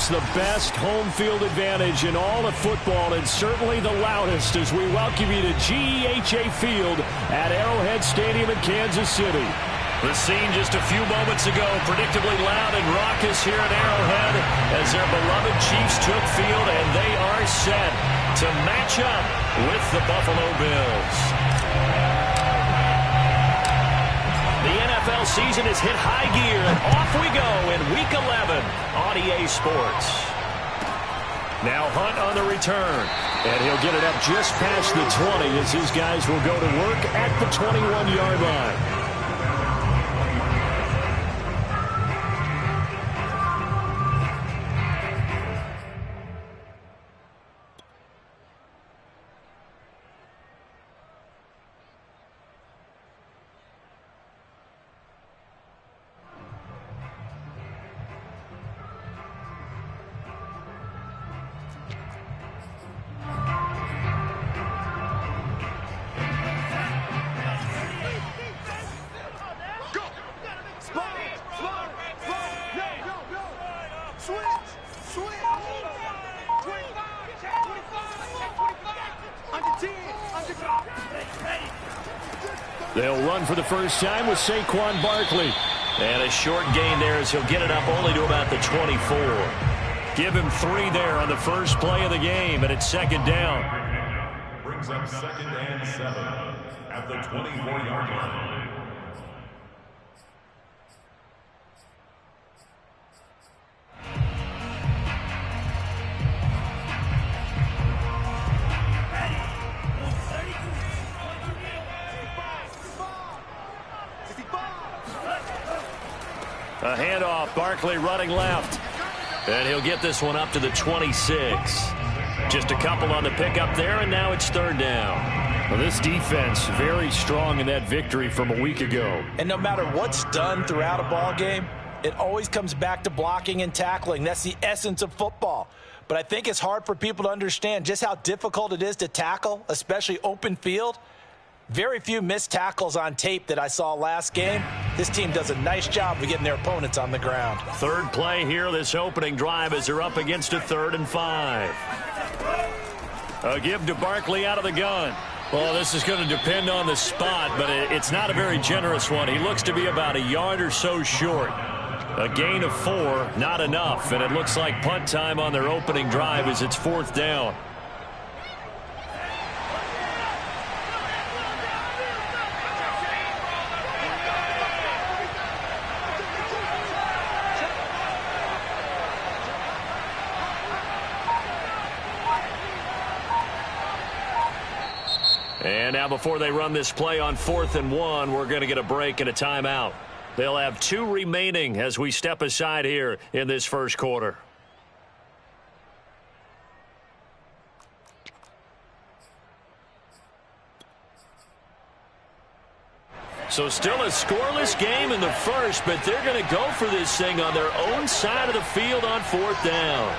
It's the best home field advantage in all of football, and certainly the loudest as we welcome you to GEHA Field at Arrowhead Stadium in Kansas City. The scene just a few moments ago, predictably loud and raucous here at Arrowhead as their beloved Chiefs took field, and they are set to match up with the Buffalo Bills. The NFL season has hit high gear, and off we go in Week 11 on EA Sports. Now Hunt on the return, and he'll get it up just past the 20 as his guys will go to work at the 21-yard line. They'll run for the first time with Saquon Barkley. And a short gain there as he'll get it up only to about the 24. Give him 3 there on the first play of the game, and it's second down. Brings up 2nd and 7 at the 24-yard line. A handoff, Barkley running left. And he'll get this one up to the 26. Just a couple on the pickup there, and now it's third down. Well, this defense very strong in that victory from a week ago. And no matter what's done throughout a ball game, it always comes back to blocking and tackling. That's the essence of football. But I think it's hard for people to understand just how difficult it is to tackle, especially open field. Very few missed tackles on tape that I saw last game. This team does a nice job of getting their opponents on the ground. Third play here, this opening drive, as they're up against a 3rd and 5. A give to Barkley out of the gun. Well, this is going to depend on the spot, but it's not a very generous one. He looks to be about a yard or so short. A gain of 4, not enough, and it looks like punt time on their opening drive as it's 4th down. And now before they run this play on 4th and 1, we're going to get a break and a timeout. They'll have 2 remaining as we step aside here in this first quarter. So still a scoreless game in the first, but they're going to go for this thing on their own side of the field on 4th down.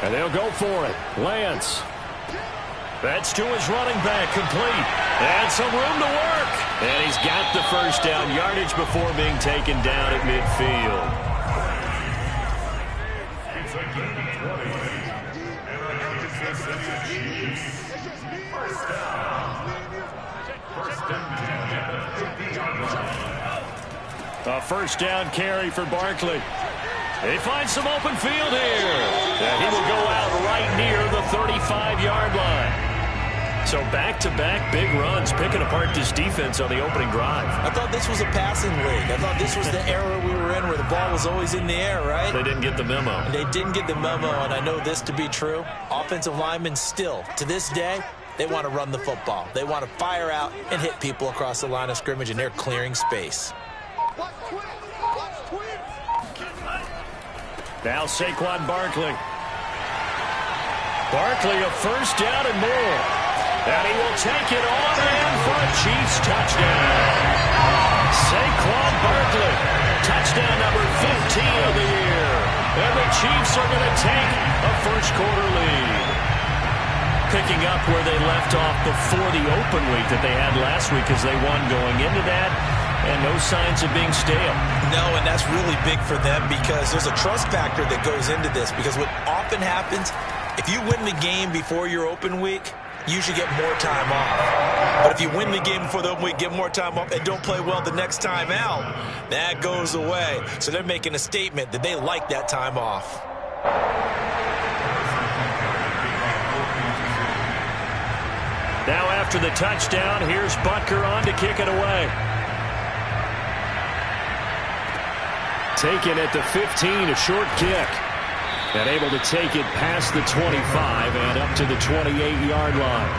And they'll go for it. Lance. That's to his running back, complete. And some room to work. And he's got the first down yardage before being taken down at midfield. It's a gain of 20. And our Kansas City Chiefs. First down. First and 10 at the 50-yard line. A first down carry for Barkley. They find some open field here. And he will go out right near the 35-yard line. So back-to-back big runs, picking apart this defense on the opening drive. I thought this was a passing league. I thought this was the era we were in where the ball was always in the air, right? They didn't get the memo. They didn't get the memo, and I know this to be true. Offensive linemen still, to this day, they want to run the football. They want to fire out and hit people across the line of scrimmage, and they're clearing space. Now Saquon Barkley. Barkley a first down and more. And he will take it on in for a Chiefs touchdown. Saquon Barkley, touchdown number 15 of the year. And the Chiefs are going to take a first quarter lead. Picking up where they left off before the open week that they had last week as they won going into that. and no signs of being stale. No, and that's really big for them because there's a trust factor that goes into this, because what often happens, if you win the game before your open week, you should get more time off. But if you win the game before the open week, get more time off, and don't play well the next time out, that goes away. So they're making a statement that they like that time off. Now after the touchdown, here's Butker on to kick it away. Taken at the 15, a short kick. And able to take it past the 25 and up to the 28-yard line.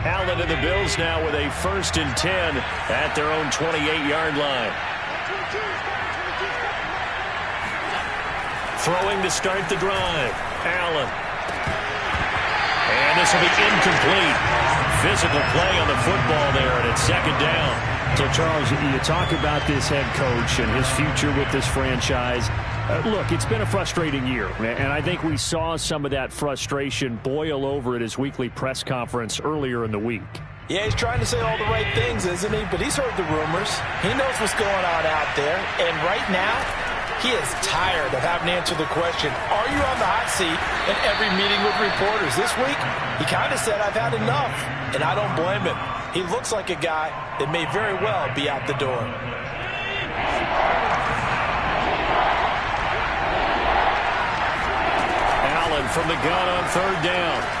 Allen and the Bills now with a 1st and 10 at their own 28-yard line. Throwing to start the drive. Allen. And this will be incomplete. Physical play on the football there, and it's 2nd down. So, Charles, you talk about this head coach and his future with this franchise. Look, it's been a frustrating year, and I think we saw some of that frustration boil over at his weekly press conference earlier in the week. Yeah, he's trying to say all the right things, isn't he? But he's heard the rumors. He knows what's going on out there. And right now, he is tired of having to answer the question, are you on the hot seat in every meeting with reporters? This week, he kind of said, I've had enough, and I don't blame him. He looks like a guy that may very well be out the door. Allen from the gun on 3rd down.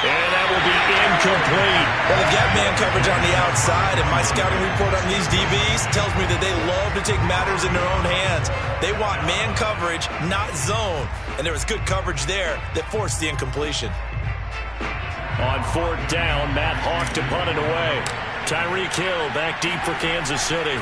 And that will be incomplete. Well, they've got man coverage on the outside, and my scouting report on these DBs tells me that they love to take matters in their own hands. They want man coverage, not zone. And there was good coverage there that forced the incompletion. On 4th down, Matt Hawk to punt it away. Tyreek Hill back deep for Kansas City.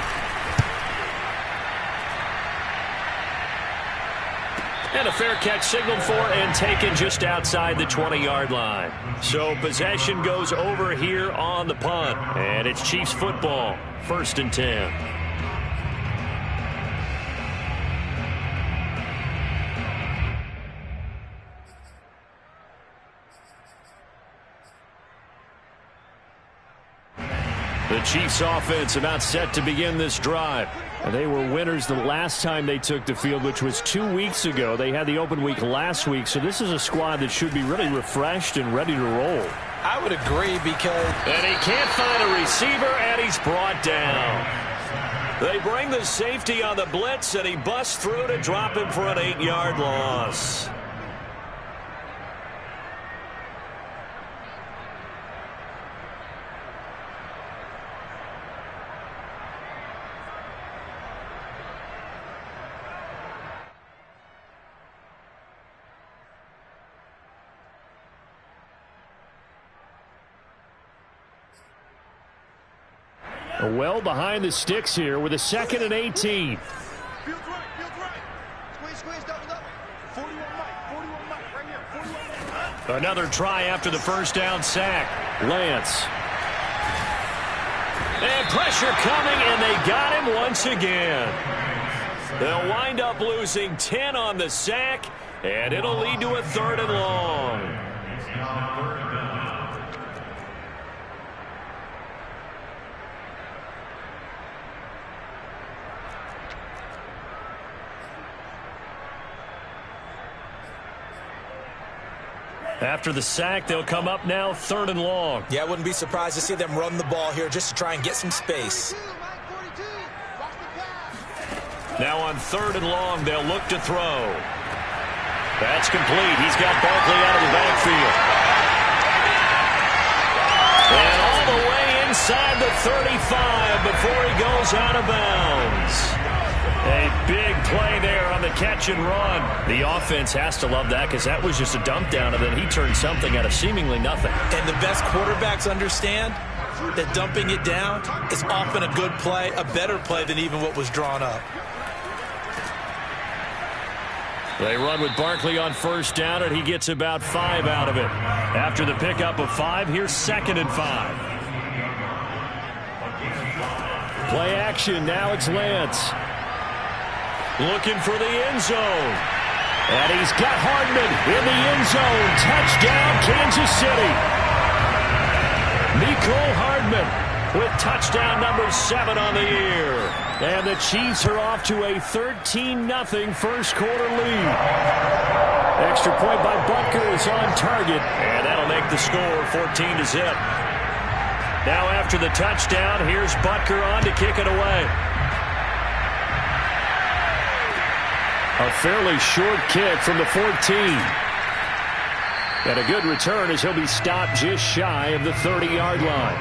And a fair catch signaled for and taken just outside the 20-yard line. So possession goes over here on the punt. And it's Chiefs football, 1st and 10. The Chiefs offense about set to begin this drive. And they were winners the last time they took the field, which was 2 weeks ago. They had the open week last week, so this is a squad that should be really refreshed and ready to roll. I would agree because... And he can't find a receiver, and he's brought down. They bring the safety on the blitz, and he busts through to drop him for an 8-yard loss. Well behind the sticks here with a 2nd and 18. Another try after the 1st down sack. Lance. And pressure coming, and they got him once again. They'll wind up losing 10 on the sack, and it'll lead to a 3rd and long. After the sack, they'll come up now 3rd and long. Yeah, I wouldn't be surprised to see them run the ball here just to try and get some space. Now on 3rd and long, they'll look to throw. That's complete. He's got Barkley out of the backfield. And all the way inside the 35 before he goes out of bounds. A big play there on the catch and run. The offense has to love that because that was just a dump down, and then he turned something out of seemingly nothing. And the best quarterbacks understand that dumping it down is often a good play, a better play than even what was drawn up. They run with Barkley on 1st down, and he gets about 5 out of it. After the pickup of 5, here's 2nd and 5. Play action. Now it's Lance. Looking for the end zone. And he's got Hardman in the end zone. Touchdown, Kansas City. Mecole Hardman with touchdown number 7 on the year. And the Chiefs are off to a 13-0 first quarter lead. Extra point by Butker is on target. And that'll make the score 14-0. Now after the touchdown, here's Butker on to kick it away. A fairly short kick from the 14. And a good return as he'll be stopped just shy of the 30-yard line.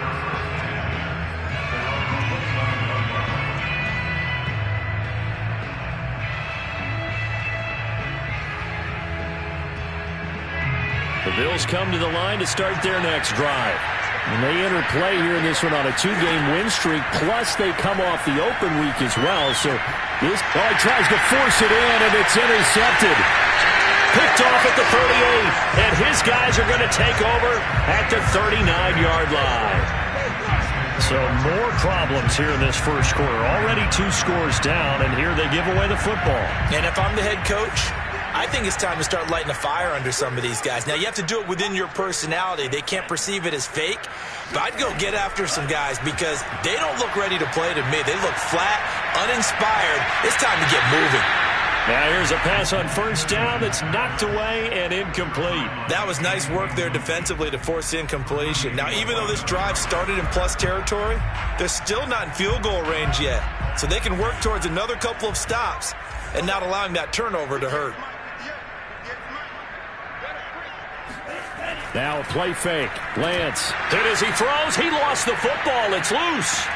The Bills come to the line to start their next drive. And they enter play here in this one on a 2-game win streak, plus they come off the open week as well. So this he tries to force it in, and it's intercepted. Picked off at the 38, and his guys are going to take over at the 39-yard line. So more problems here in this first quarter. Already 2 scores down, and here they give away the football. And if I'm the head coach, I think it's time to start lighting a fire under some of these guys. Now, you have to do it within your personality. They can't perceive it as fake. But I'd go get after some guys because they don't look ready to play to me. They look flat, uninspired. It's time to get moving. Now here's a pass on first down that's knocked away and incomplete. That was nice work there defensively to force incompletion. Now, even though this drive started in plus territory, they're still not in field goal range yet. So they can work towards another couple of stops and not allowing that turnover to hurt. Now a play fake. Lance. Hit as he throws. He lost the football. It's loose.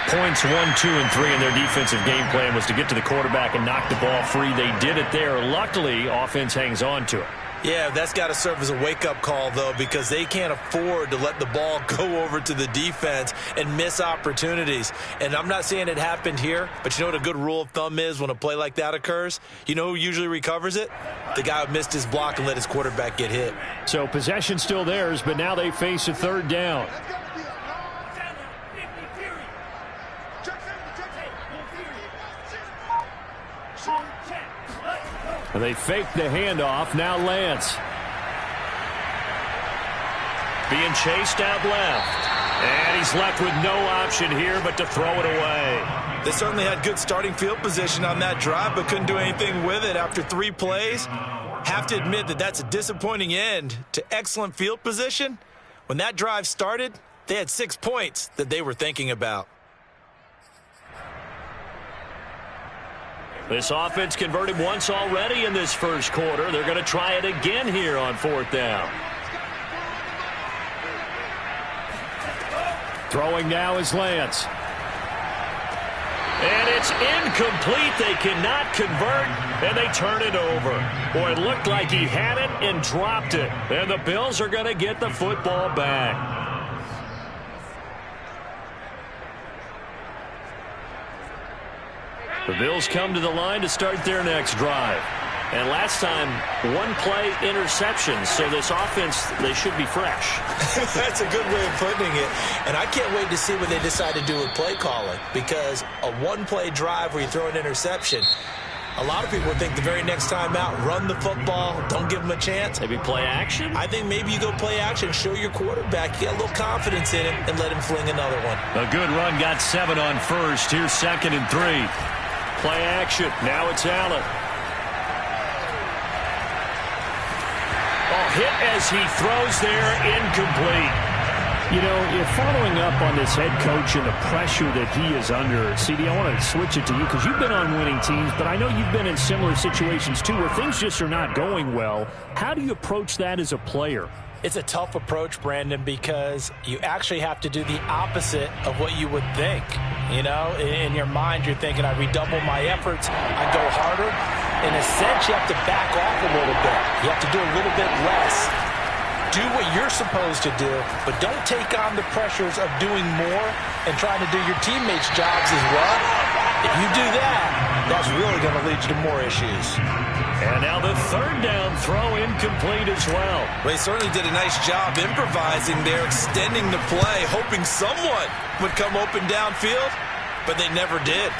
Points 1, 2, and 3 in their defensive game plan was to get to the quarterback and knock the ball free. They did it there. Luckily, offense hangs on to it. Yeah, that's got to serve as a wake-up call, though, because they can't afford to let the ball go over to the defense and miss opportunities. And I'm not saying it happened here, but you know what a good rule of thumb is when a play like that occurs? You know who usually recovers it? The guy who missed his block and let his quarterback get hit. So possession still theirs, but now they face a third down. They fake the handoff. Now Lance. Being chased out left. And he's left with no option here but to throw it away. They certainly had good starting field position on that drive, but couldn't do anything with it after 3 plays. Have to admit that that's a disappointing end to excellent field position. When that drive started, they had 6 points that they were thinking about. This offense converted once already in this first quarter. They're going to try it again here on 4th down. Throwing now is Lance. And it's incomplete. They cannot convert, and they turn it over. Boy, it looked like he had it and dropped it. And the Bills are going to get the football back. The Bills come to the line to start their next drive. And last time, 1-play interception. So this offense, they should be fresh. That's a good way of putting it. And I can't wait to see what they decide to do with play calling. Because a 1-play drive where you throw an interception, a lot of people think the very next time out, run the football, don't give them a chance. Maybe play action? I think maybe you go play action, show your quarterback, you get a little confidence in him, and let him fling another one. A good run, got 7 on first. Here's 2nd and 3. Play action. Now it's Allen. Hit as he throws there, incomplete. You know, if following up on this head coach and the pressure that he is under, CD, I want to switch it to you because you've been on winning teams, but I know you've been in similar situations too where things just are not going well. How do you approach that as a player? It's a tough approach, Brandon, because you actually have to do the opposite of what you would think. You know, in your mind, you're thinking, I redouble my efforts, I go harder. In a sense, you have to back off a little bit. You have to do a little bit less. Do what you're supposed to do, but don't take on the pressures of doing more and trying to do your teammates' jobs as well. If you do that, that's really going to lead you to more issues. And now the third down throw incomplete as well. They certainly did a nice job improvising there, extending the play, hoping someone would come open downfield, but they never did.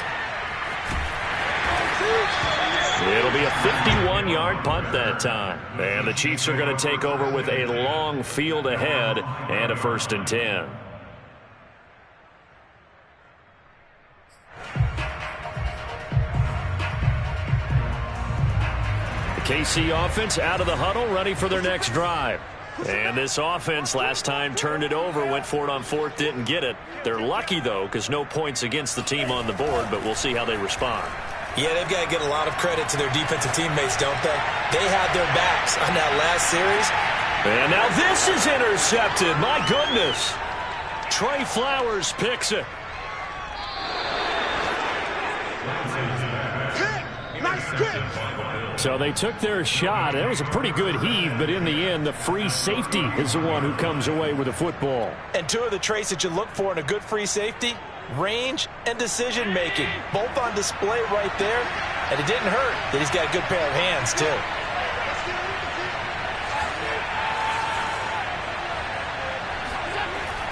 It'll be a 51-yard punt that time. And the Chiefs are going to take over with a long field ahead and a 1st and 10. KC offense out of the huddle, ready for their next drive. And this offense last time turned it over, went for it on 4th, didn't get it. They're lucky, though, because no points against the team on the board, but we'll see how they respond. Yeah, they've got to get a lot of credit to their defensive teammates, don't they? They had their backs on that last series. And now this is intercepted. My goodness. Trey Flowers picks it. So they took their shot. That was a pretty good heave, but in the end, the free safety is the one who comes away with the football. And two of the traits that you look for in a good free safety, range and decision-making, both on display right there. And it didn't hurt that he's got a good pair of hands, too.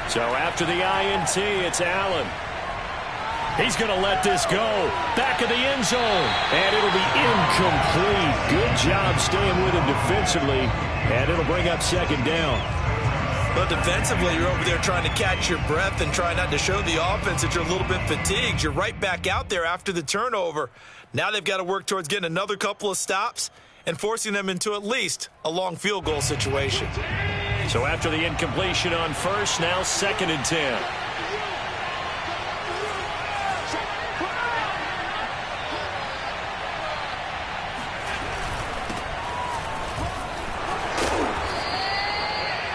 So after the INT, it's Allen. He's going to let this go. Back of the end zone. And it'll be incomplete. Good job staying with him defensively. And it'll bring up 2nd down. But defensively, you're over there trying to catch your breath and try not to show the offense that you're a little bit fatigued. You're right back out there after the turnover. Now they've got to work towards getting another couple of stops and forcing them into at least a long field goal situation. So after the incompletion on 1st, now 2nd and 10.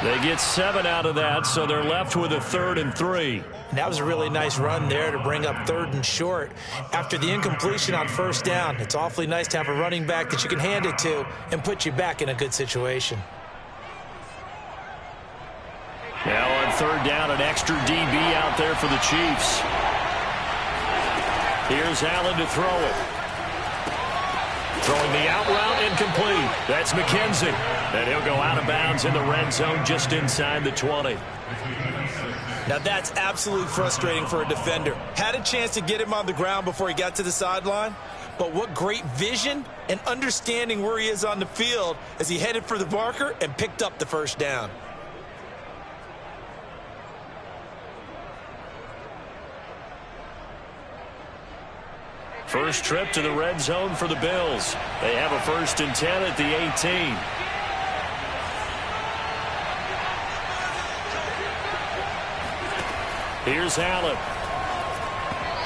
They get 7 out of that, so they're left with a 3rd and 3. And that was a really nice run there to bring up 3rd and short. After the incompletion on 1st down, it's awfully nice to have a running back that you can hand it to and put you back in a good situation. Now on 3rd down, an extra DB out there for the Chiefs. Here's Allen to throw it. Throwing the out route, incomplete. That's McKenzie. And he'll go out of bounds in the red zone just inside the 20. Now that's absolutely frustrating for a defender. Had a chance to get him on the ground before he got to the sideline, but what great vision and understanding where he is on the field as he headed for the marker and picked up the 1st down. First trip to the red zone for the Bills. They have a 1st and 10 at the 18. Here's Allen.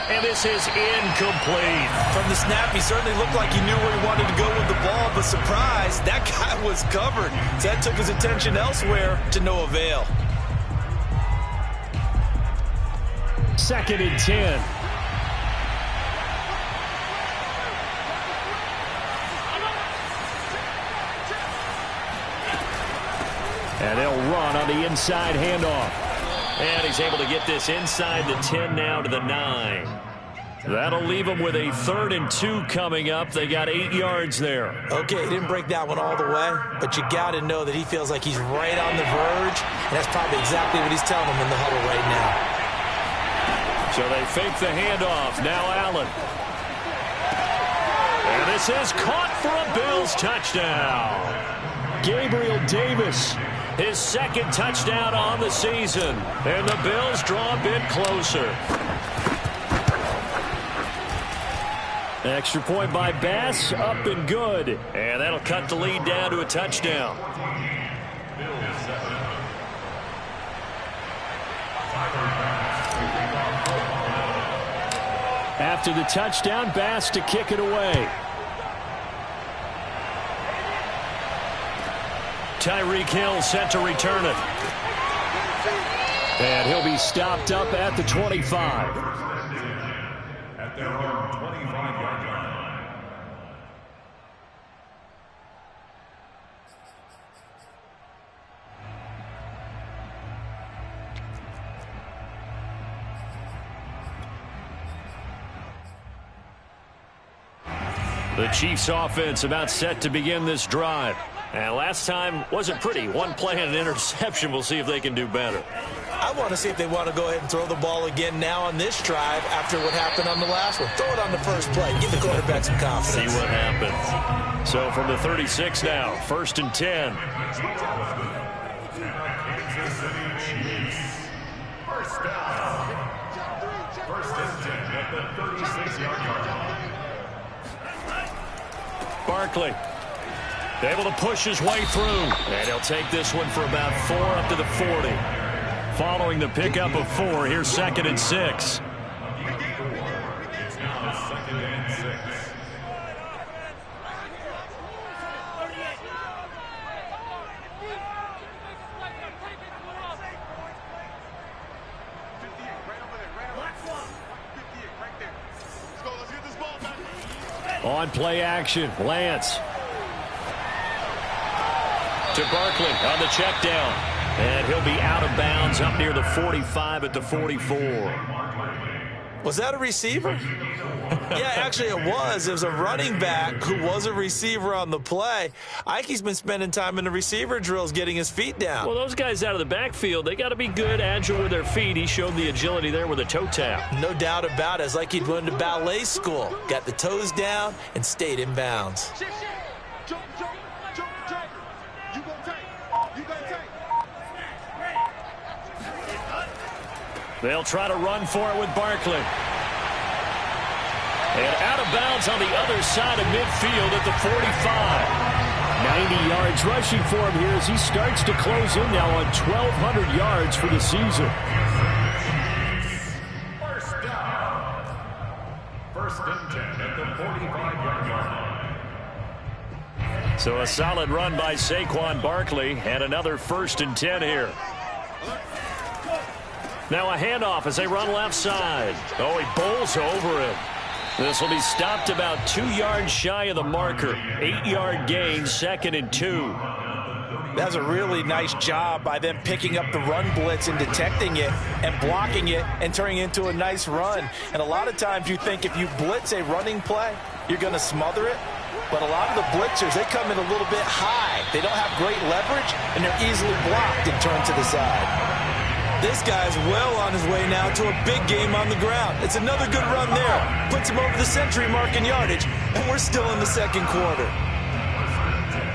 And this is incomplete. From the snap, he certainly looked like he knew where he wanted to go with the ball, but surprise, that guy was covered. So that took his attention elsewhere to no avail. 2nd and 10. And they'll run on the inside handoff. And he's able to get this inside the 10 now to the 9. That'll leave them with a 3rd and 2 coming up. They got 8 yards there. Okay, he didn't break that one all the way, but you got to know that he feels like he's right on the verge, and that's probably exactly what he's telling them in the huddle right now. So they fake the handoff. Now Allen. And this is caught for a Bills touchdown. Gabriel Davis. His 2nd touchdown on the season. And the Bills draw a bit closer. Extra point by Bass, up and good. And that'll cut the lead down to a touchdown. After the touchdown, Bass to kick it away. Tyreek Hill set to return it. And he'll be stopped up at the 25. At their own 25-yard line. The Chiefs offense about set to begin this drive. And last time wasn't pretty. One play and an interception. We'll see if they can do better. I want to see if they want to go ahead and throw the ball again now on this drive after what happened on the last one. Throw it on the first play. Give the quarterback some confidence. See what happens. So from the 36 now, 1st and 10. First down. 1st and 10 at the 36-yard line. Barkley able to push his way through. And he'll take this one for about 4 up to the 40. Following the pickup of 4, here's 2nd and 6. It's now 2nd and 6. On play action, Lance. To Barkley on the check down. And he'll be out of bounds up near the 45 at the 44. Was that a receiver? Yeah, actually it was. It was a running back who was a receiver on the play. Ike's been spending time in the receiver drills getting his feet down. Well, those guys out of the backfield, they got to be good, agile with their feet. He showed the agility there with a toe tap. No doubt about it. It's like he'd went to ballet school. Got the toes down and stayed in bounds. They'll try to run for it with Barkley. And out of bounds on the other side of midfield at the 45. 90 yards rushing for him here as he starts to close in now on 1,200 yards for the season. First down. 1st and 10 at the 45-yard line. So a solid run by Saquon Barkley and another 1st and 10 here. Now a handoff as they run left side. Oh, he bowls over it. This will be stopped about 2 yards shy of the marker. 8-yard gain, 2nd and 2. That's a really nice job by them picking up the run blitz and detecting it and blocking it and turning it into a nice run. And a lot of times you think if you blitz a running play, you're going to smother it. But a lot of the blitzers, they come in a little bit high. They don't have great leverage, and they're easily blocked and turned to the side. This guy's well on his way now to a big game on the ground. It's another good run there. Puts him over the century mark in yardage, and we're still in the 2nd quarter.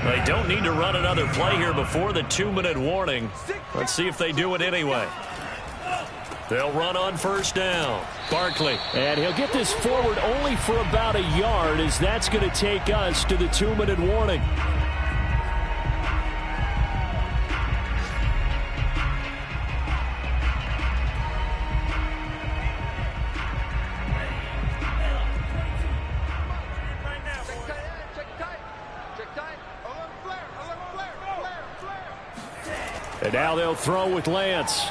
They don't need to run another play here before the 2-minute warning. Let's see if they do it anyway. They'll run on 1st down. Barkley. And he'll get this forward only for about a yard, as that's going to take us to the 2-minute warning. And now they'll throw with Lance.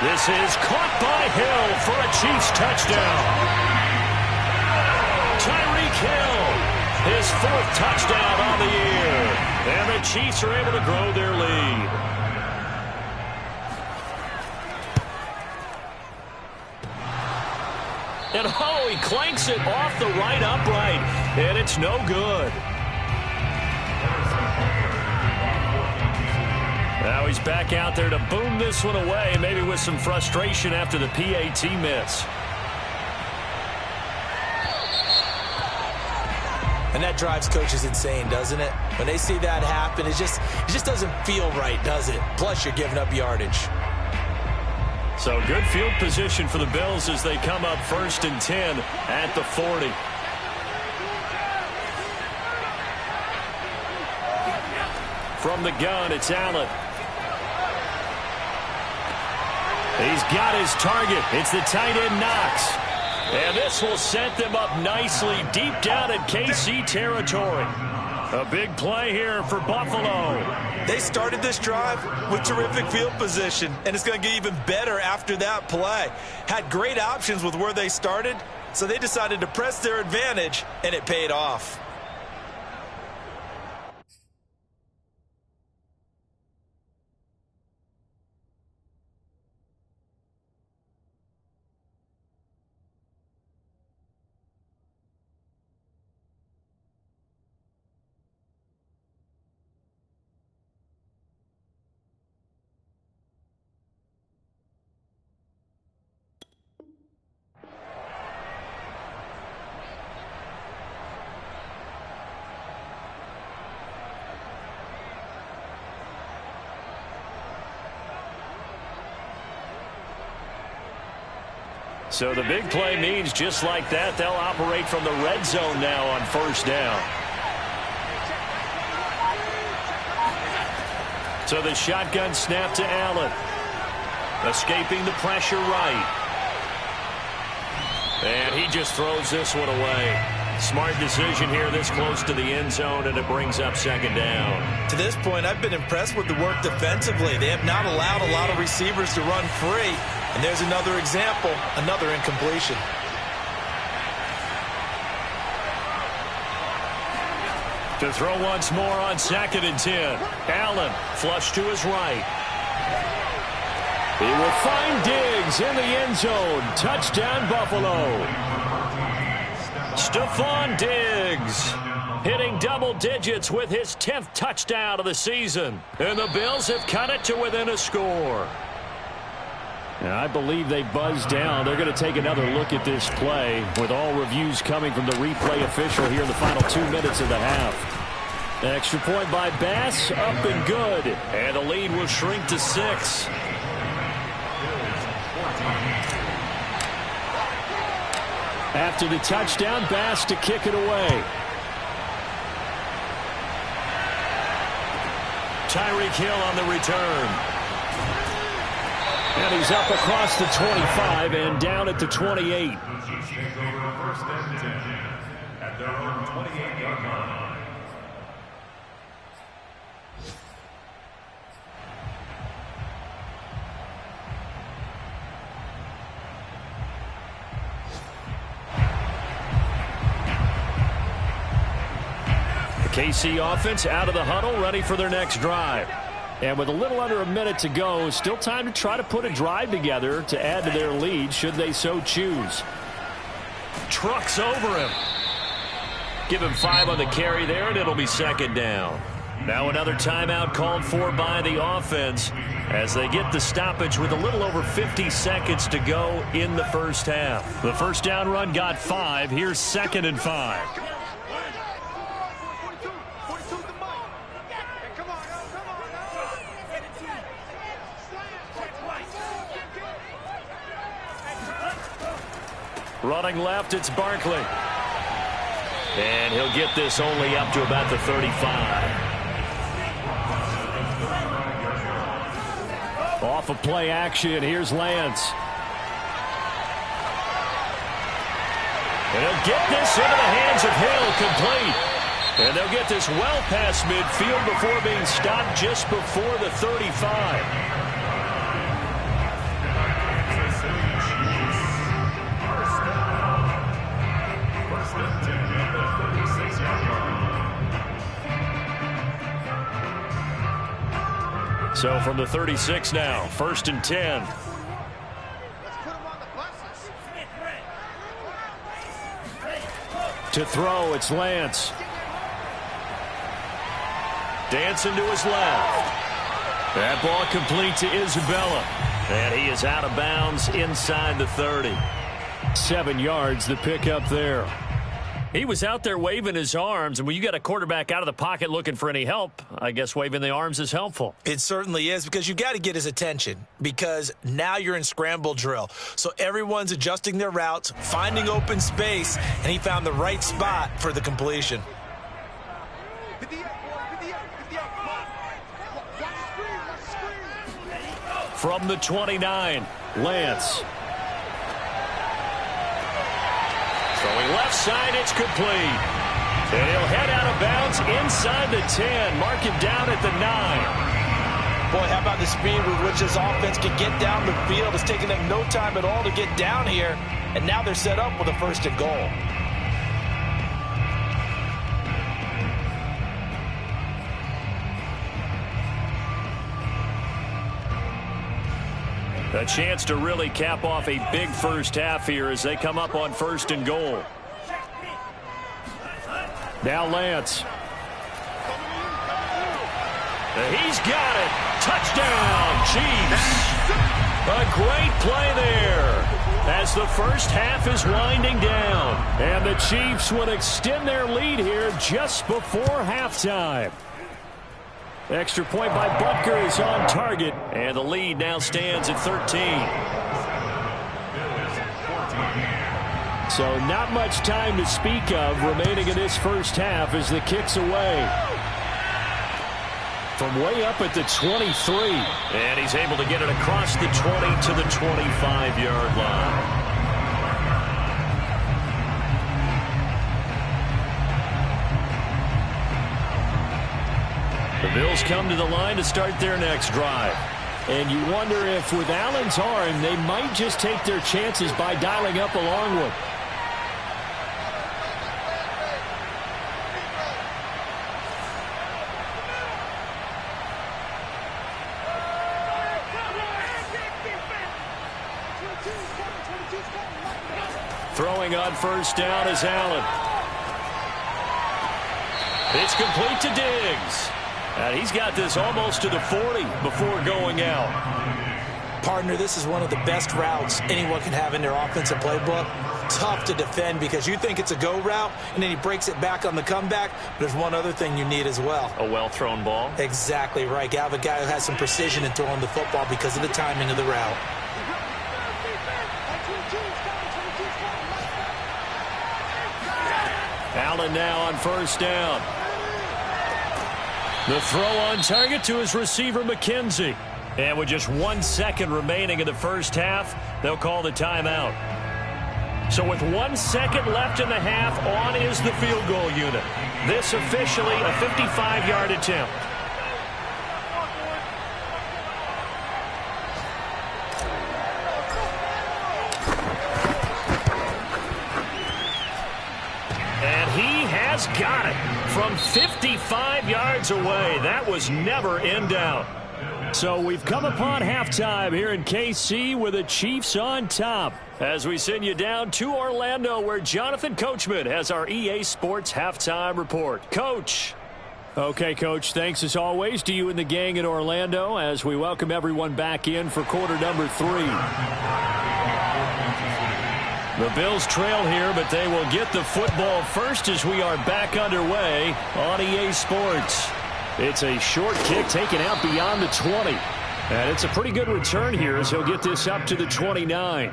This is caught by Hill for a Chiefs touchdown. Tyreek Hill, his 4th touchdown on the year. And the Chiefs are able to grow their lead. And oh, he clanks it off the right upright. And it's no good. Now he's back out there to boom this one away, maybe with some frustration after the PAT miss. And that drives coaches insane, doesn't it? When they see that happen, it just doesn't feel right, does it? Plus, you're giving up yardage. So good field position for the Bills as they come up 1st and 10 at the 40. From the gun, it's Allen. He's got his target. It's the tight end Knox. And this will set them up nicely deep down in KC territory. A big play here for Buffalo. They started this drive with terrific field position, and it's going to get even better after that play. Had great options with where they started, so they decided to press their advantage, and it paid off. So the big play means just like that, they'll operate from the red zone now on first down. So the shotgun snap to Allen. Escaping the pressure right. And he just throws this one away. Smart decision here this close to the end zone, and it brings up second down. To this point, I've been impressed with the work defensively. They have not allowed a lot of receivers to run free. And there's another example, another incompletion. To throw once more on 2nd and 10. Allen flush to his right. He will find Diggs in the end zone. Touchdown, Buffalo. Stephon Diggs hitting double digits with his 10th touchdown of the season. And the Bills have cut it to within a score. And I believe they buzzed down. They're going to take another look at this play with all reviews coming from the replay official here in the final 2 minutes of the half. An extra point by Bass, up and good. And the lead will shrink to 6. After the touchdown, Bass to kick it away. Tyreek Hill on the return. And he's up across the 25 and down at the 28. First and 10 at their own 28-yard line. KC offense out of the huddle, ready for their next drive. And with a little under a minute to go, still time to try to put a drive together to add to their lead should they so choose. Trucks over him. Give him 5 on the carry there, and it'll be second down. Now another timeout called for by the offense as they get the stoppage with a little over 50 seconds to go in the first half. The first down run got 5. Here's 2nd and 5. Running left, it's Barkley. And he'll get this only up to about the 35. Off of play action, here's Lance. And he'll get this into the hands of Hill, complete. And they'll get this well past midfield before being stopped just before the 35. So from the 36 now, 1st and 10. To throw, it's Lance. Dancing to his left. That ball complete to Isabella. And he is out of bounds inside the 30. 7 yards, the pickup there. He was out there waving his arms, and when you got a quarterback out of the pocket looking for any help, I guess waving the arms is helpful. It certainly is, because you got to get his attention, because now you're in scramble drill. So everyone's adjusting their routes, finding open space, and he found the right spot for the completion. From the 29, Lance. Throwing left side, it's complete. And he'll head out of bounds inside the 10. Mark him down at the 9. Boy, how about the speed with which this offense can get down the field? It's taken them no time at all to get down here. And now they're set up with a 1st and goal. A chance to really cap off a big first half here as they come up on 1st and goal. Now Lance. He's got it. Touchdown, Chiefs. A great play there as the first half is winding down. And the Chiefs would extend their lead here just before halftime. Extra point by Butker is on target. And the lead now stands at 13. So not much time to speak of remaining in this first half as the kick's away. From way up at the 23. And he's able to get it across the 20 to the 25-yard line. The Bills come to the line to start their next drive. And you wonder if with Allen's arm, they might just take their chances by dialing up a long one. Throwing on first down is Allen. It's complete to Diggs. And he's got this almost to the 40 before going out. Partner, this is one of the best routes anyone can have in their offensive playbook. Tough to defend because you think it's a go route, and then he breaks it back on the comeback. But there's one other thing you need as well. A well-thrown ball? Exactly right. You have a guy who has some precision in throwing the football because of the timing of the route. Allen now on first down. The throw on target to his receiver, McKenzie. And with just 1 second remaining in the first half, they'll call the timeout. So with 1 second left in the half, on is the field goal unit. This officially a 55-yard attempt. And he has got it from 55 yards away. That was never in doubt. So we've come upon halftime here in KC with the Chiefs on top. As we send you down to Orlando, where Jonathan Coachman has our EA Sports halftime report. Coach. Okay, Coach, thanks as always to you and the gang in Orlando as we welcome everyone back in for quarter number 3. The Bills trail here, but they will get the football first as we are back underway on EA Sports. It's a short kick taken out beyond the 20. And it's a pretty good return here as he'll get this up to the 29.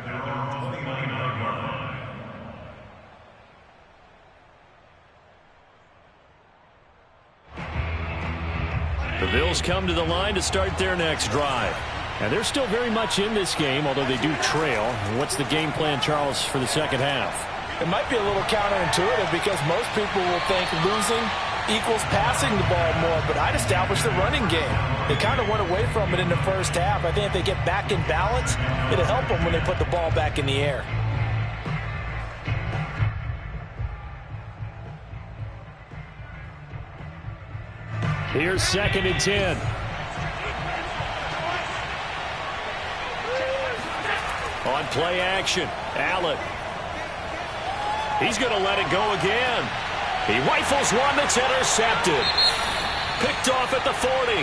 The Bills come to the line to start their next drive. And they're still very much in this game, although they do trail. What's the game plan, Charles, for the second half? It might be a little counterintuitive because most people will think losing equals passing the ball more, but I'd establish the running game. They kind of went away from it in the first half. I think if they get back in balance, it'll help them when they put the ball back in the air. Here's 2nd and 10. On play action, Allen. He's going to let it go again. He rifles one that's intercepted. Picked off at the 40.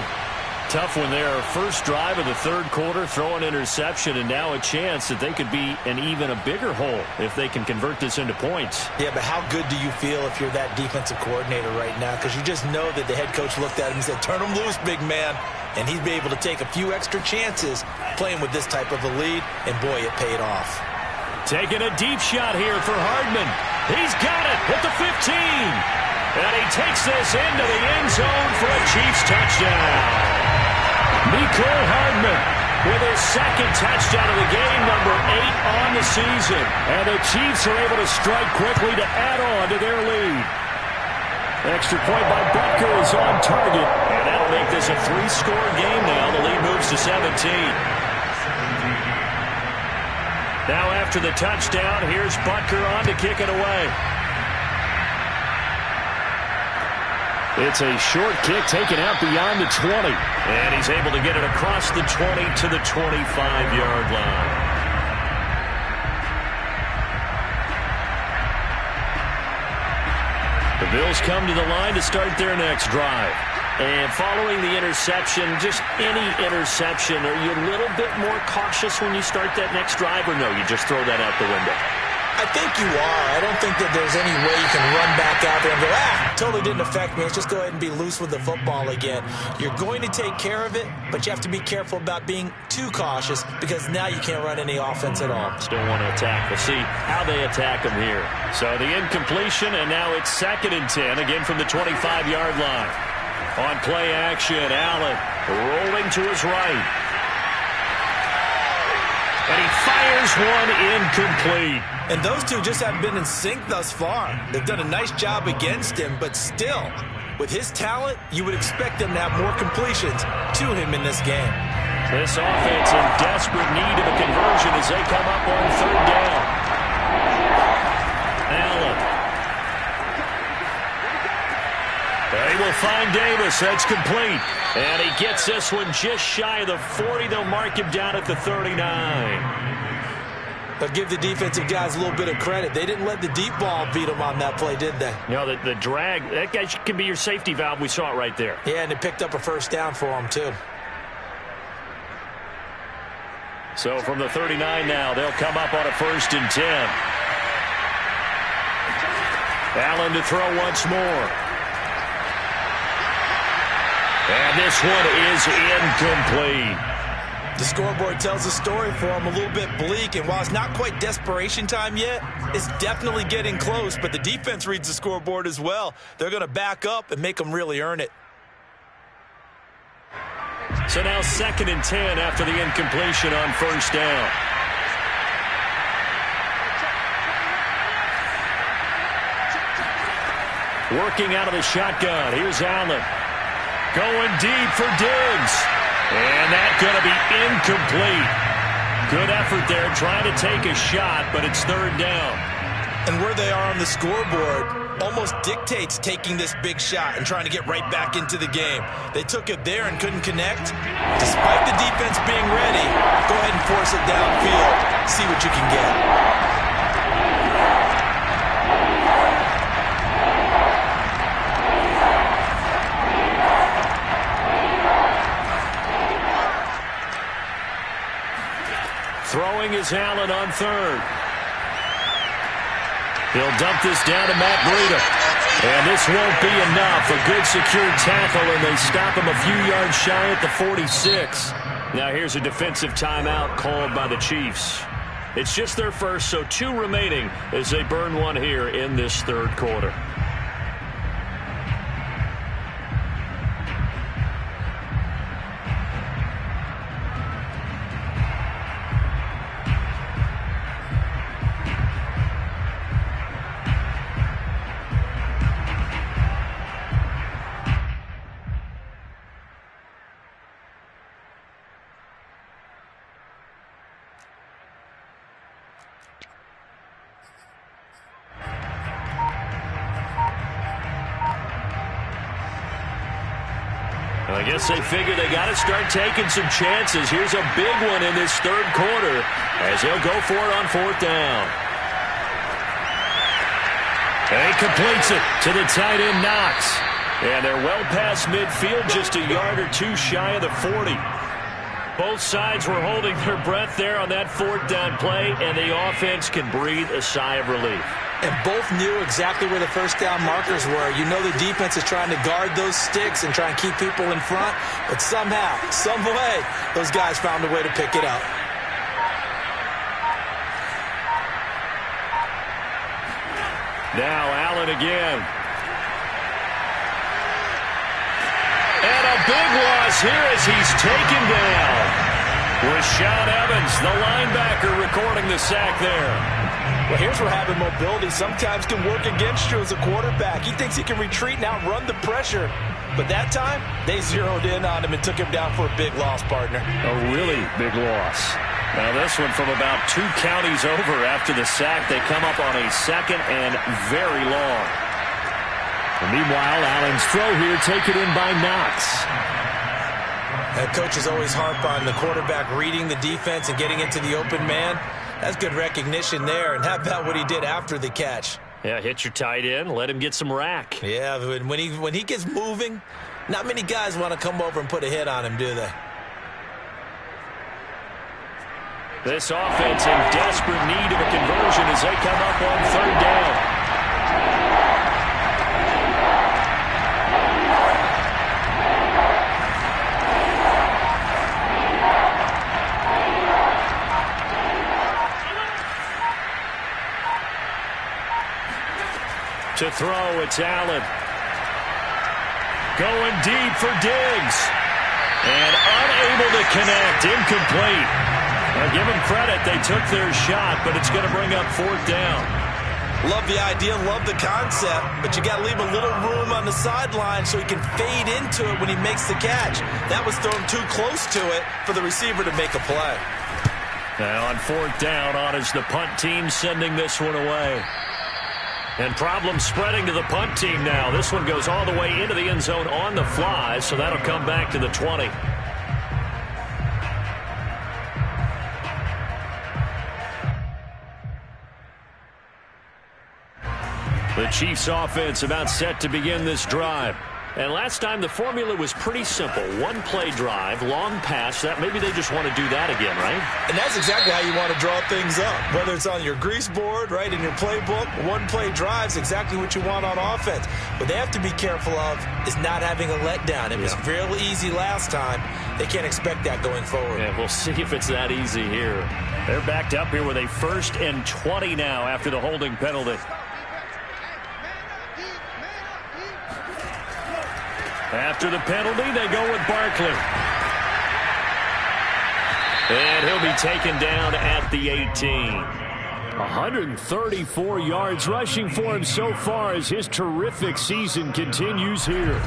Tough one there. First drive of the third quarter, throw an interception, and now a chance that they could be in even a bigger hole if they can convert this into points. Yeah, but how good do you feel if you're that defensive coordinator right now? Because you just know that the head coach looked at him and said, turn him loose, big man. And he'd be able to take a few extra chances playing with this type of a lead, and boy, it paid off. Taking a deep shot here for Hardman. He's got it at the 15. And he takes this into the end zone for a Chiefs touchdown. Mecole Hardman with his second touchdown of the game, number 8 on the season. And the Chiefs are able to strike quickly to add on to their lead. Extra point by Butker is on target. And that'll make this a 3-score game now. The lead moves to 17. Now after the touchdown, here's Butker on to kick it away. It's a short kick taken out beyond the 20. And he's able to get it across the 20 to the 25-yard line. The Bills come to the line to start their next drive. And following the interception, just any interception, are you a little bit more cautious when you start that next drive, or no, you just throw that out the window? I think you are. I don't think that there's any way you can run back out there and go, totally didn't affect me. Let's just go ahead and be loose with the football again. You're going to take care of it, but you have to be careful about being too cautious because now you can't run any offense at all. Still want to attack. We'll see how they attack them here. So the incompletion, and now it's 2nd and 10, again from the 25-yard line. On play action, Allen rolling to his right. And he fires one incomplete. And those two just haven't been in sync thus far. They've done a nice job against him, but still, with his talent, you would expect them to have more completions to him in this game. This offense in desperate need of a conversion as they come up on 3rd down. Allen. They will find Davis. That's complete. And he gets this one just shy of the 40. They'll mark him down at the 39. But give the defensive guys a little bit of credit. They didn't let the deep ball beat them on that play, did they? No, the drag, that guy can be your safety valve. We saw it right there. Yeah, and it picked up a 1st down for him, too. So from the 39 now, they'll come up on a 1st and 10. Allen to throw once more. And this one is incomplete. The scoreboard tells the story for him a little bit bleak, and while it's not quite desperation time yet, it's definitely getting close, but the defense reads the scoreboard as well. They're going to back up and make them really earn it. So now 2nd and 10 after the incompletion on 1st down. Working out of the shotgun. Here's Allen. Going deep for Diggs. And that's going to be incomplete. Good effort there trying to take a shot, but it's 3rd down. And where they are on the scoreboard almost dictates taking this big shot and trying to get right back into the game. They took it there and couldn't connect. Despite the defense being ready, go ahead and force it downfield. See what you can get. Throwing is Allen on 3rd. He'll dump this down to Matt Breida. And this won't be enough. A good secured tackle, and they stop him a few yards shy at the 46. Now here's a defensive timeout called by the Chiefs. It's just their first, so 2 remaining as they burn one here in this 3rd quarter. I guess they figure they got to start taking some chances. Here's a big one in this 3rd quarter as he'll go for it on 4th down. And he completes it to the tight end Knox. And they're well past midfield, just a yard or 2 shy of the 40. Both sides were holding their breath there on that 4th down play, and the offense can breathe a sigh of relief. And both knew exactly where the 1st down markers were. You know the defense is trying to guard those sticks and try and keep people in front, but somehow, some way, those guys found a way to pick it up. Now Allen again. And a big loss here as he's taken down. Rashaan Evans, the linebacker, recording the sack there. Well, here's where having mobility sometimes can work against you as a quarterback. He thinks he can retreat and outrun the pressure. But that time, they zeroed in on him and took him down for a big loss, partner. A really big loss. Now this one from about 2 counties over after the sack. They come up on a 2nd and very long. And meanwhile, Allen's throw here taken in by Knox. Coaches always harp on the quarterback reading the defense and getting into the open man. That's good recognition there. And how about what he did after the catch? Yeah, hit your tight end, let him get some rack. Yeah, when he gets moving, not many guys want to come over and put a hit on him, do they? This offense in desperate need of a conversion as they come up on third down. To throw, it's Allen. Going deep for Diggs. And unable to connect. Incomplete. Now give them credit. They took their shot, but it's going to bring up fourth down. Love the idea, love the concept, but you got to leave a little room on the sideline so he can fade into it when he makes the catch. That was thrown too close to it for the receiver to make a play. Now on fourth down, on is the punt team sending this one away. And problems spreading to the punt team now. This one goes all the way into the end zone on the fly, so that'll come back to the 20. The Chiefs offense about set to begin this drive. And last time the formula was pretty simple. One play drive, long pass. That maybe they just want to do that again, right? And that's exactly how you want to draw things up. Whether it's on your grease board, right, in your playbook, one play drive is exactly what you want on offense. What they have to be careful of is not having a letdown. It was fairly easy last time. They can't expect that going forward. Yeah, we'll see if it's that easy here. They're backed up here with a 1st and 20 now after the holding penalty. After the penalty, they go with Barkley. And he'll be taken down at the 18. 134 yards rushing for him so far as his terrific season continues here.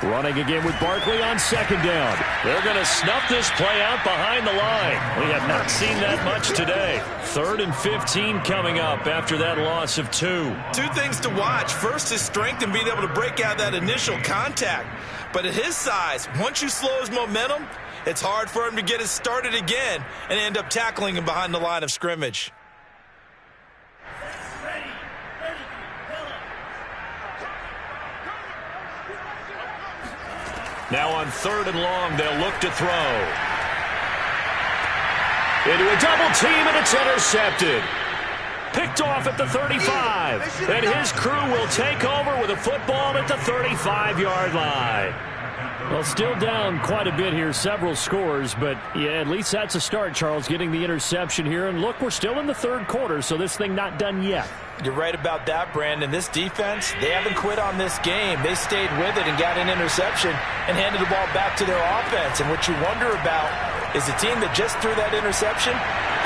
Running again with Barkley on second down. They're going to snuff this play out behind the line. We have not seen that much today. 3rd and 15 coming up after that loss of 2. Two things to watch. First, his strength and being able to break out that initial contact. But at his size, once you slow his momentum, it's hard for him to get it started again and end up tackling him behind the line of scrimmage. Now on 3rd and long, they'll look to throw. Into a double team, and it's intercepted. Picked off at the 35. And his crew will take over with a football at the 35-yard line. Well, still down quite a bit here, several scores, but yeah, at least that's a start, Charles, getting the interception here. And look, we're still in the 3rd quarter, so this thing not done yet. You're right about that, Brandon. This defense, they haven't quit on this game. They stayed with it and got an interception and handed the ball back to their offense. And what you wonder about is the team that just threw that interception,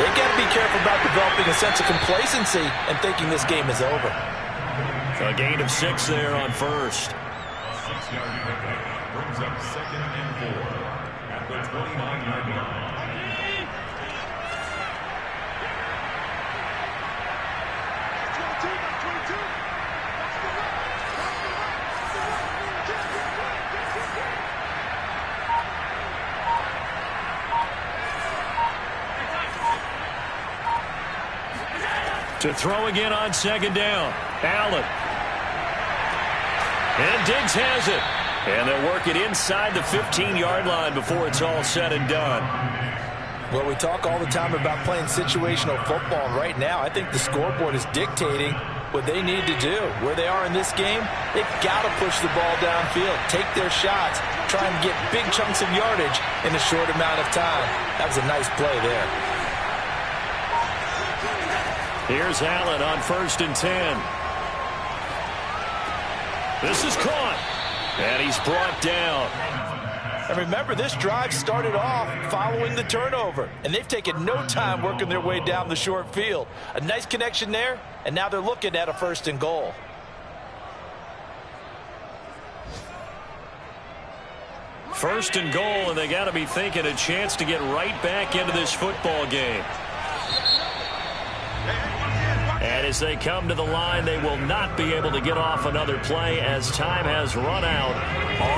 they've got to be careful about developing a sense of complacency and thinking this game is over. A gain of 6 there on first. 6-yard pickup brings up 2nd and 4 at the 29-yard line. To throw again on 2nd down. Allen. And Diggs has it. And they'll work it inside the 15-yard line before it's all said and done. Well, we talk all the time about playing situational football, and right now I think the scoreboard is dictating what they need to do. Where they are in this game, they've got to push the ball downfield, take their shots, try and get big chunks of yardage in a short amount of time. That was a nice play there. Here's Allen on 1st and 10. This is caught. And he's brought down. And remember, this drive started off following the turnover. And they've taken no time working their way down the short field. A nice connection there, and now they're looking at a 1st and goal. First and goal, and they got to be thinking a chance to get right back into this football game. And as they come to the line, they will not be able to get off another play as time has run out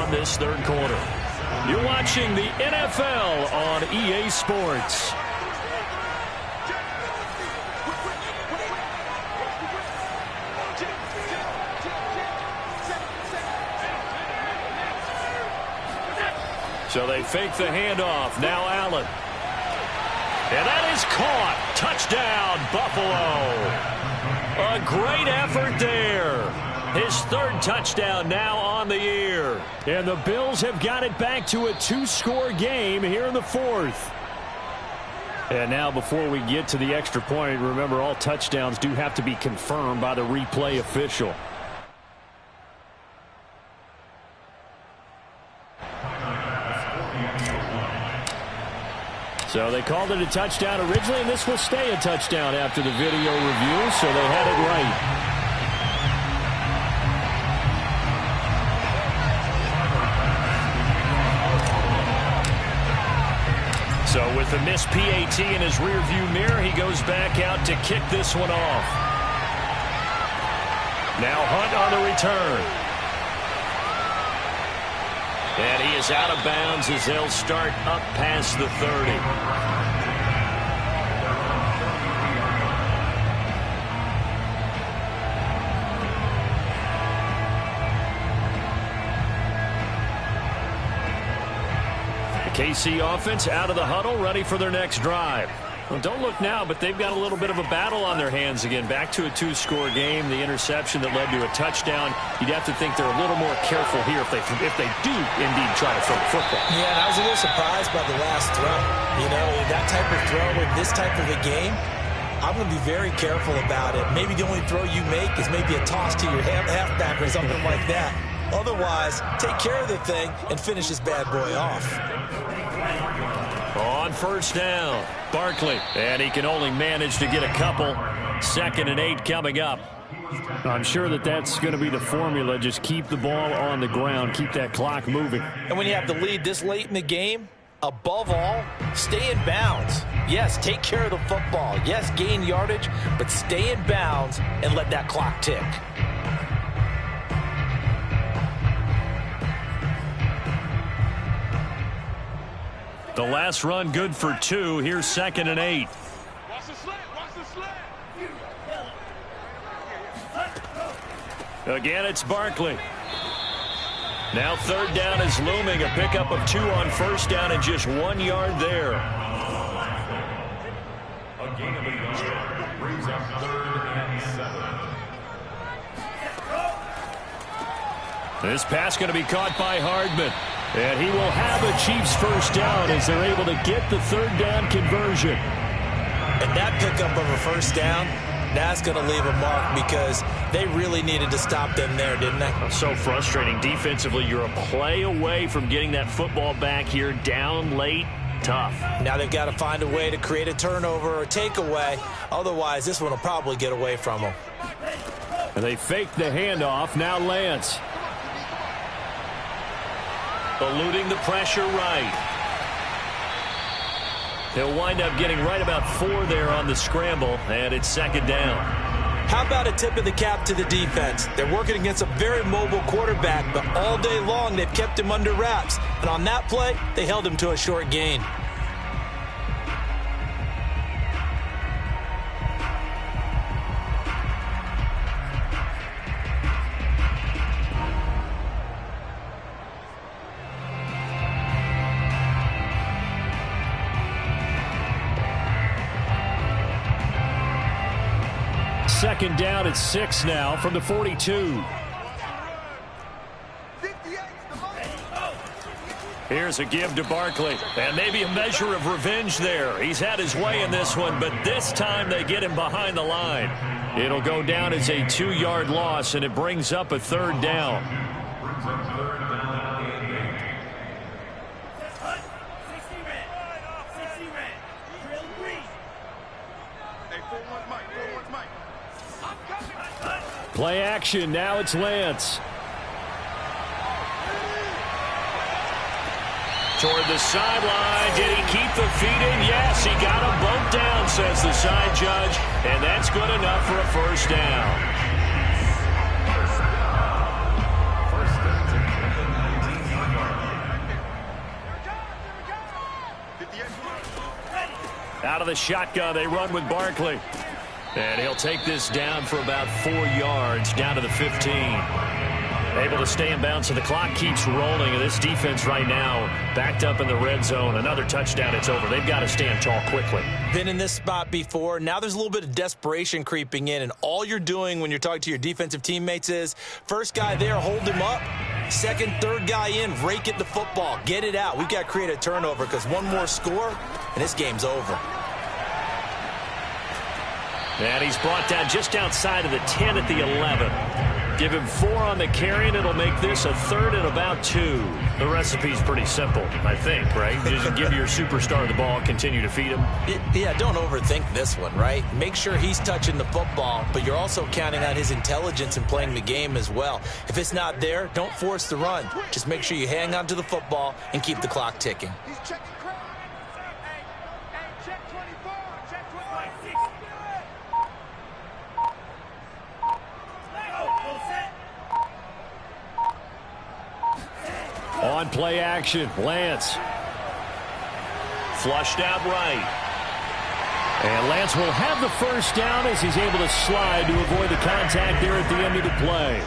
on this 3rd quarter. You're watching the NFL on EA Sports. So they fake the handoff. Now Allen. And that is caught. Touchdown, Buffalo. A great effort there. His third touchdown now on the year. And the Bills have got it back to a 2-score game here in the fourth. And now before we get to the extra point, remember all touchdowns do have to be confirmed by the replay official. So they called it a touchdown originally, and this will stay a touchdown after the video review, so they had it right. So with the missed PAT in his rearview mirror, he goes back out to kick this one off. Now Hunt on the return. And he is out of bounds as they'll start up past the 30. The KC offense out of the huddle, ready for their next drive. Well, don't look now, but they've got a little bit of a battle on their hands again. Back to a 2-score game. The interception that led to a touchdown. You'd have to think they're a little more careful here if they do indeed try to throw the football. Yeah, and I was a little surprised by the last throw. You know, that type of throw in this type of a game, I'm going to be very careful about it. Maybe the only throw you make is maybe a toss to your halfback or something like that. Otherwise, take care of the thing and finish this bad boy off. On first down, Barkley. And he can only manage to get a couple. 2nd and 8 coming up. I'm sure that's going to be the formula. Just keep the ball on the ground. Keep that clock moving. And when you have the lead this late in the game, above all, stay in bounds. Yes, take care of the football. Yes, gain yardage, but stay in bounds and let that clock tick. The last run good for 2. Here's 2nd and 8. Watch the slant. Watch the slant. Again, it's Barkley. Now 3rd down is looming. A pickup of 2 on first down and just 1 yard there. A gain of a yard brings up 3rd and 7. This pass going to be caught by Hardman. And he will have a Chiefs first down as they're able to get the 3rd down conversion. And that pickup of a first down, that's going to leave a mark because they really needed to stop them there, didn't they? So frustrating. Defensively, you're a play away from getting that football back here. Down late, tough. Now they've got to find a way to create a turnover or takeaway. Otherwise, this one will probably get away from them. And they fake the handoff. Now Lance. Eluding the pressure right. He'll wind up getting right about 4 there on the scramble, and it's 2nd down. How about a tip of the cap to the defense? They're working against a very mobile quarterback, but all day long they've kept him under wraps. And on that play, they held him to a short gain. Second down at 6 now from the 42. Here's a give to Barkley. And maybe a measure of revenge there. He's had his way in this one, but this time they get him behind the line. It'll go down as a 2-yard loss, and it brings up a 3rd down. Play action. Now it's Lance. Toward the sideline. Did he keep the feet in? Yes, he got him both down, says the side judge. And that's good enough for a first down. Out of the shotgun, they run with Barkley. And he'll take this down for about 4 yards, down to the 15. Able to stay in bounds, so the clock keeps rolling. And this defense right now backed up in the red zone. Another touchdown, it's over. They've got to stand tall quickly. Been in this spot before. Now there's a little bit of desperation creeping in, and all you're doing when you're talking to your defensive teammates is first guy there, hold him up. Second, third guy in, rake it the football. Get it out. We've got to create a turnover because one more score, and this game's over. And he's brought down just outside of the 10 at the 11. Give him 4 on the carry, and it'll make this a 3rd and about 2. The recipe's pretty simple, I think, right? Just give your superstar the ball, continue to feed him. Yeah, don't overthink this one, right? Make sure he's touching the football, but you're also counting on his intelligence and playing the game as well. If it's not there, don't force the run. Just make sure you hang on to the football and keep the clock ticking. On play action, Lance. Flushed out right. And Lance will have the first down as he's able to slide to avoid the contact there at the end of the play.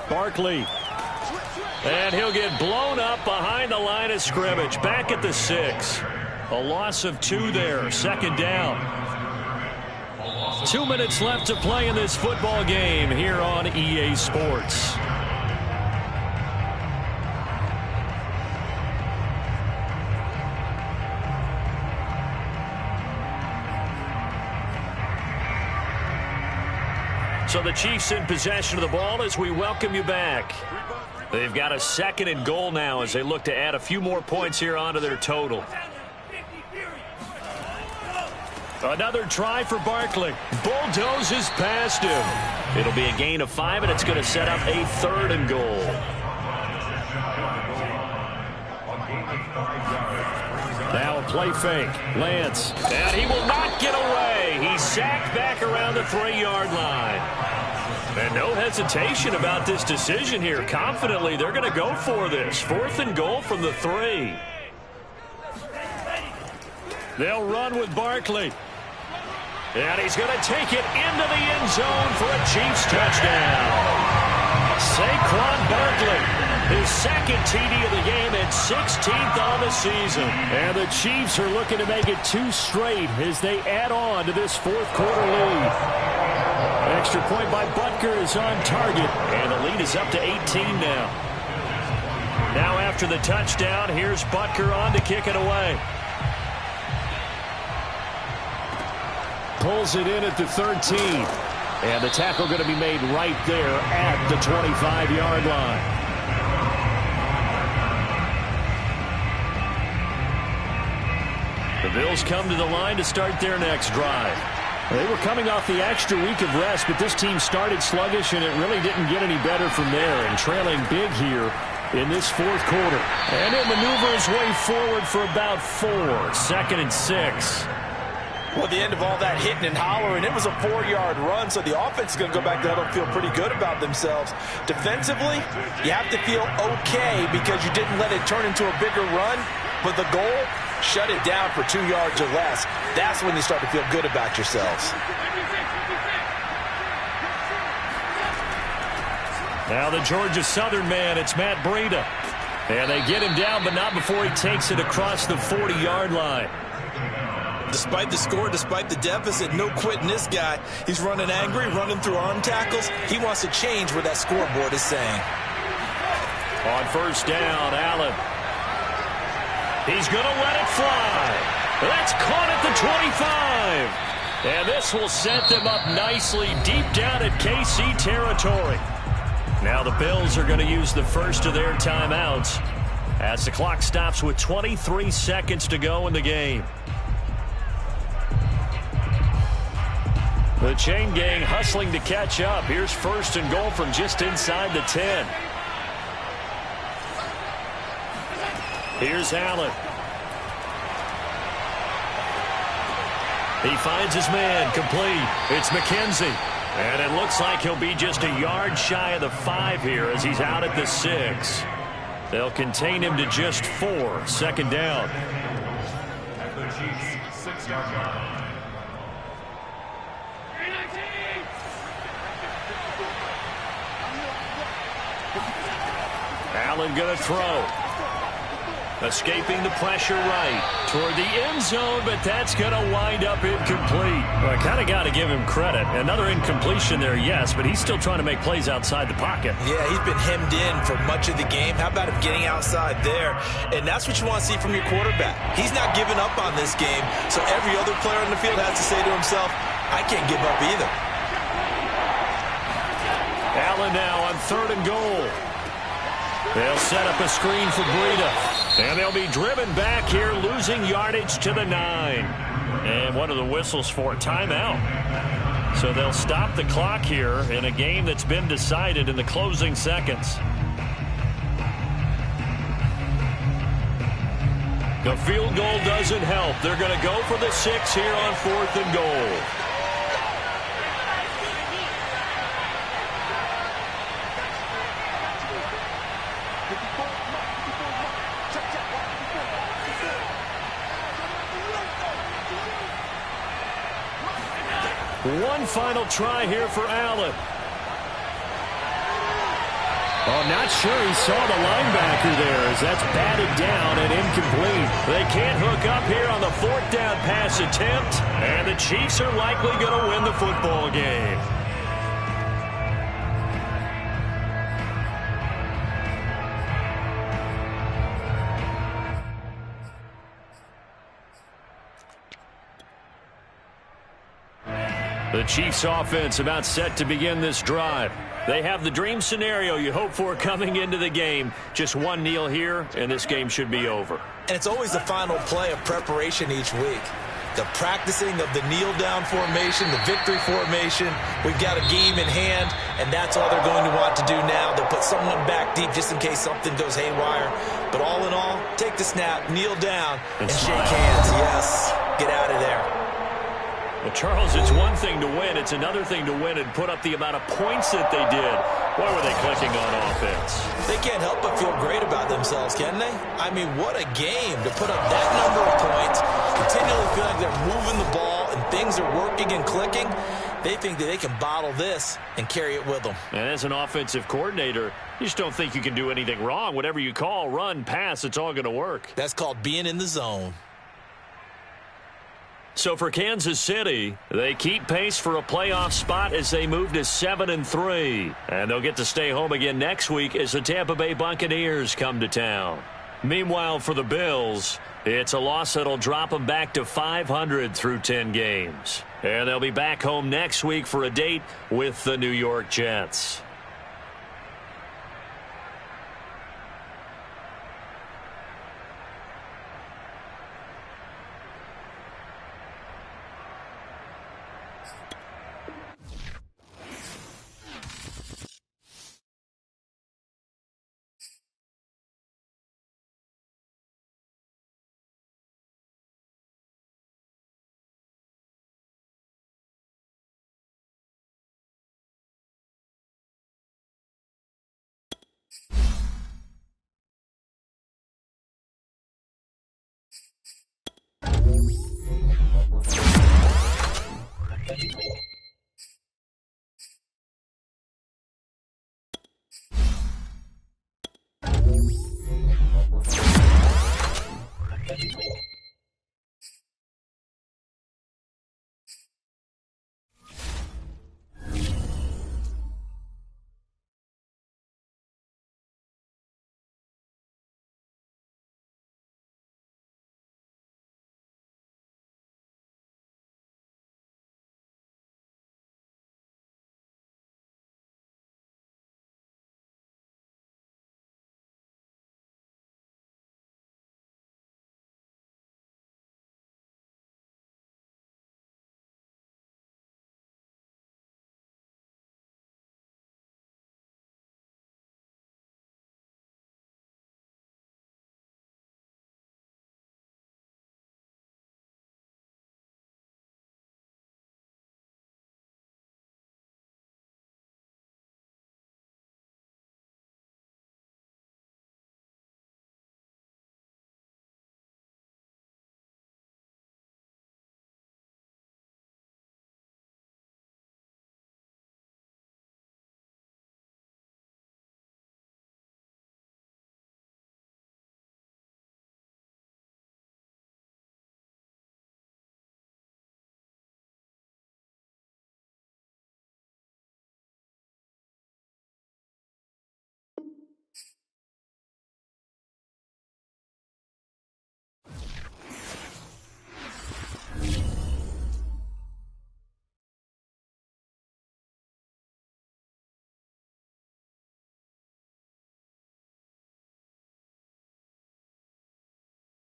Barkley. And he'll get blown up behind the line of scrimmage. Back at the 6. A loss of 2 there. 2nd down. 2 minutes left to play in this football game here on EA Sports. So the Chiefs in possession of the ball as we welcome you back. They've got a 2nd and goal now as they look to add a few more points here onto their total. Another try for Barkley. Bulldozes past him. It'll be a gain of 5, and it's going to set up a 3rd and goal. Now a play fake. Lance. And he will not get away. He's sacked back around the 3-yard line. And no hesitation about this decision here. Confidently, they're going to go for this. 4th and goal from the 3. They'll run with Barkley. And he's going to take it into the end zone for a Chiefs touchdown. Saquon Barkley, his 2nd TD of the game and 16th on the season. And the Chiefs are looking to make it 2 straight as they add on to this 4th quarter lead. Extra point by Butker is on target. And the lead is up to 18 now. Now after the touchdown, here's Butker on to kick it away. Pulls it in at the 13. And the tackle going to be made right there at the 25-yard line. The Bills come to the line to start their next drive. They were coming off the extra week of rest, but this team started sluggish, and it really didn't get any better from there. And trailing big here in this 4th quarter. And it maneuvers way forward for about 4. 2nd and 6. Well, the end of all that hitting and hollering, it was a 4-yard run, so the offense is going to go back there and feel pretty good about themselves. Defensively, you have to feel okay because you didn't let it turn into a bigger run, but the goal, shut it down for 2 yards or less. That's when you start to feel good about yourselves. Now the Georgia Southern man, it's Matt Breida. And they get him down, but not before he takes it across the 40-yard line. Despite the score, despite the deficit, no quitting this guy. He's running angry, running through arm tackles. He wants to change what that scoreboard is saying. On 1st down, Allen. He's going to let it fly. That's caught at the 25. And this will set them up nicely deep down at KC territory. Now the Bills are going to use the first of their timeouts as the clock stops with 23 seconds to go in the game. The chain gang hustling to catch up. Here's 1st and goal from just inside the 10. Here's Allen. He finds his man, complete. It's McKenzie. And it looks like he'll be just a yard shy of the 5 here as he's out at the 6. They'll contain him to just 4. 2nd down. At the Chiefs' 6-yard line. Allen going to throw. Escaping the pressure right toward the end zone, but that's going to wind up incomplete. Well, I kind of got to give him credit. Another incompletion there, yes, but he's still trying to make plays outside the pocket. Yeah, he's been hemmed in for much of the game. How about him getting outside there? And that's what you want to see from your quarterback. He's not giving up on this game, so every other player on the field has to say to himself, I can't give up either. Allen now on 3rd and goal. They'll set up a screen for Breida. And they'll be driven back here, losing yardage to the 9. And what are the whistles for? Timeout. So they'll stop the clock here in a game that's been decided in the closing seconds. The field goal doesn't help. They're going to go for the 6 here on 4th and goal. One final try here for Allen. Oh, not sure he saw the linebacker there as that's batted down and incomplete. They can't hook up here on the 4th down pass attempt, and the Chiefs are likely going to win the football game. The Chiefs offense about set to begin this drive. They have the dream scenario you hope for coming into the game. Just one kneel here, and this game should be over. And it's always the final play of preparation each week. The practicing of the kneel-down formation, the victory formation. We've got a game in hand, and that's all they're going to want to do now. They'll put someone back deep just in case something goes haywire. But all in all, take the snap, kneel down, and shake hands. Yes, get out of there. Well, Charles, it's one thing to win. It's another thing to win and put up the amount of points that they did. Why were they clicking on offense? They can't help but feel great about themselves, can they? I mean, what a game to put up that number of points, continually feel like they're moving the ball and things are working and clicking. They think that they can bottle this and carry it with them. And as an offensive coordinator, you just don't think you can do anything wrong. Whatever you call, run, pass, it's all going to work. That's called being in the zone. So for Kansas City, they keep pace for a playoff spot as they move to 7-3. And they'll get to stay home again next week as the Tampa Bay Buccaneers come to town. Meanwhile, for the Bills, it's a loss that'll drop them back to 500 through 10 games. And they'll be back home next week for a date with the New York Jets.